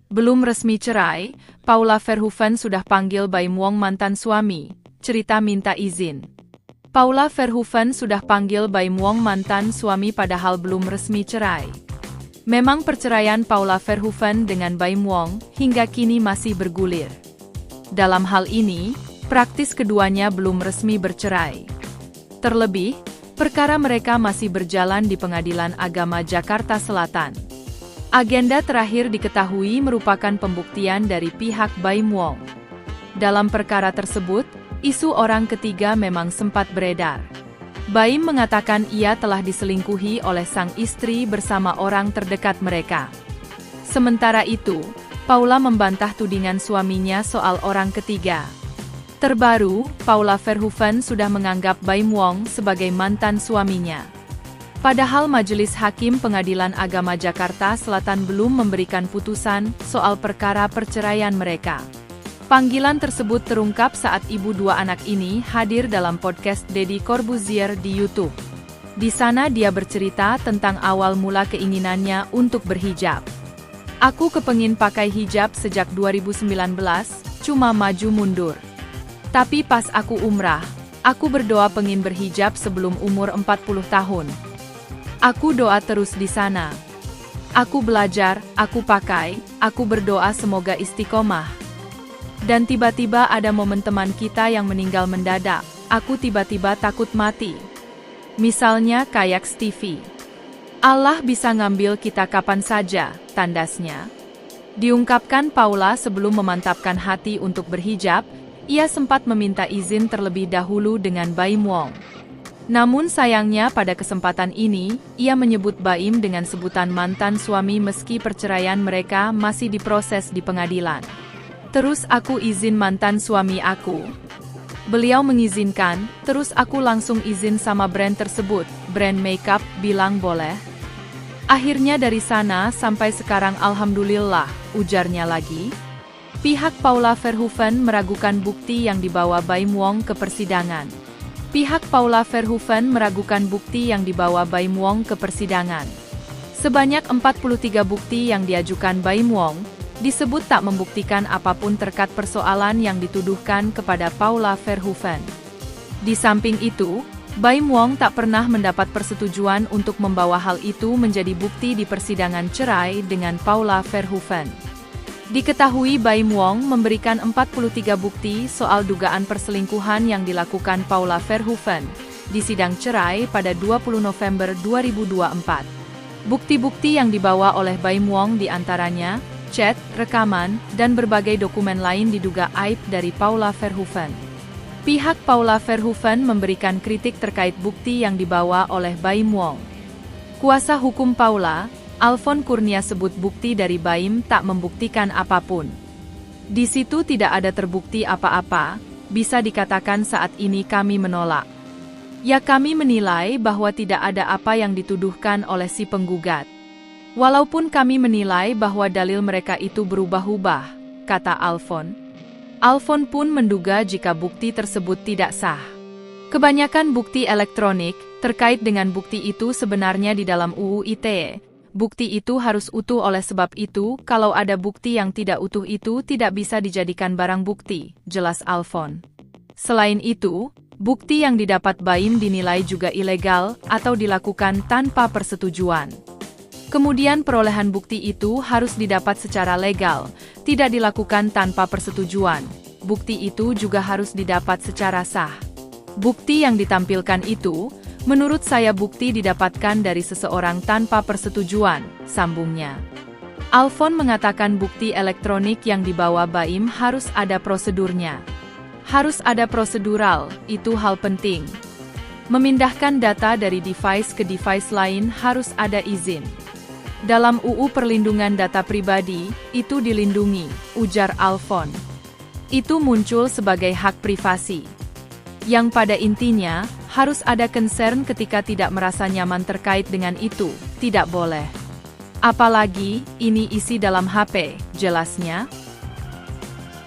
Belum resmi cerai, Paula Verhoeven sudah panggil Baim Wong mantan suami, cerita minta izin. Paula Verhoeven sudah panggil Baim Wong mantan suami padahal belum resmi cerai. Memang perceraian Paula Verhoeven dengan Baim Wong hingga kini masih bergulir. Dalam hal ini, praktis keduanya belum resmi bercerai. Terlebih, perkara mereka masih berjalan di Pengadilan Agama Jakarta Selatan. Agenda terakhir diketahui merupakan pembuktian dari pihak Baim Wong. Dalam perkara tersebut, isu orang ketiga memang sempat beredar. Baim mengatakan ia telah diselingkuhi oleh sang istri bersama orang terdekat mereka. Sementara itu, Paula membantah tudingan suaminya soal orang ketiga. Terbaru, Paula Verhoeven sudah menganggap Baim Wong sebagai mantan suaminya. Padahal Majelis Hakim Pengadilan Agama Jakarta Selatan belum memberikan putusan soal perkara perceraian mereka. Panggilan tersebut terungkap saat ibu dua anak ini hadir dalam podcast Deddy Corbuzier di YouTube. Di sana dia bercerita tentang awal mula keinginannya untuk berhijab. Aku kepengin pakai hijab sejak 2019, cuma maju mundur. Tapi pas aku umrah, aku berdoa pengin berhijab sebelum umur 40 tahun. Aku doa terus di sana. Aku belajar, aku pakai, aku berdoa semoga istiqomah. Dan tiba-tiba ada momen teman kita yang meninggal mendadak, aku tiba-tiba takut mati. Misalnya kayak Stevie. Allah bisa ngambil kita kapan saja, tandasnya. Diungkapkan Paula sebelum memantapkan hati untuk berhijab, ia sempat meminta izin terlebih dahulu dengan Baim Wong. Namun sayangnya pada kesempatan ini, ia menyebut Baim dengan sebutan mantan suami meski perceraian mereka masih diproses di pengadilan. Terus aku izin mantan suami aku. Beliau mengizinkan, terus aku langsung izin sama brand tersebut, brand makeup, bilang boleh. Akhirnya dari sana sampai sekarang alhamdulillah, ujarnya lagi. Pihak Paula Verhoeven meragukan bukti yang dibawa Baim Wong ke persidangan. Pihak Paula Verhoeven meragukan bukti yang dibawa Baim Wong ke persidangan. Sebanyak 43 bukti yang diajukan Baim Wong, disebut tak membuktikan apapun terkait persoalan yang dituduhkan kepada Paula Verhoeven. Di samping itu, Baim Wong tak pernah mendapat persetujuan untuk membawa hal itu menjadi bukti di persidangan cerai dengan Paula Verhoeven. Diketahui Baim Wong memberikan 43 bukti soal dugaan perselingkuhan yang dilakukan Paula Verhoeven di sidang cerai pada 20 November 2024. Bukti-bukti yang dibawa oleh Baim Wong diantaranya chat, rekaman, dan berbagai dokumen lain diduga aib dari Paula Verhoeven. Pihak Paula Verhoeven memberikan kritik terkait bukti yang dibawa oleh Baim Wong. Kuasa hukum Paula, Alfon Kurnia sebut bukti dari Baim tak membuktikan apapun. Di situ tidak ada terbukti apa-apa, bisa dikatakan saat ini kami menolak. Ya kami menilai bahwa tidak ada apa yang dituduhkan oleh si penggugat. Walaupun kami menilai bahwa dalil mereka itu berubah-ubah, kata Alfon. Alfon pun menduga jika bukti tersebut tidak sah. Kebanyakan bukti elektronik terkait dengan bukti itu sebenarnya di dalam UU ITE. Bukti itu harus utuh oleh sebab itu, kalau ada bukti yang tidak utuh itu tidak bisa dijadikan barang bukti, jelas Alfon. Selain itu, bukti yang didapat Baim dinilai juga ilegal atau dilakukan tanpa persetujuan. Kemudian perolehan bukti itu harus didapat secara legal, tidak dilakukan tanpa persetujuan. Bukti itu juga harus didapat secara sah. Bukti yang ditampilkan itu, menurut saya bukti didapatkan dari seseorang tanpa persetujuan, sambungnya. Alfon mengatakan bukti elektronik yang dibawa Baim harus ada prosedurnya. Harus ada prosedural, itu hal penting. Memindahkan data dari device ke device lain harus ada izin. Dalam UU Perlindungan Data Pribadi, itu dilindungi, ujar Alfon. Itu muncul sebagai hak privasi. Yang pada intinya, harus ada concern ketika tidak merasa nyaman terkait dengan itu, tidak boleh. Apalagi, ini isi dalam HP, jelasnya.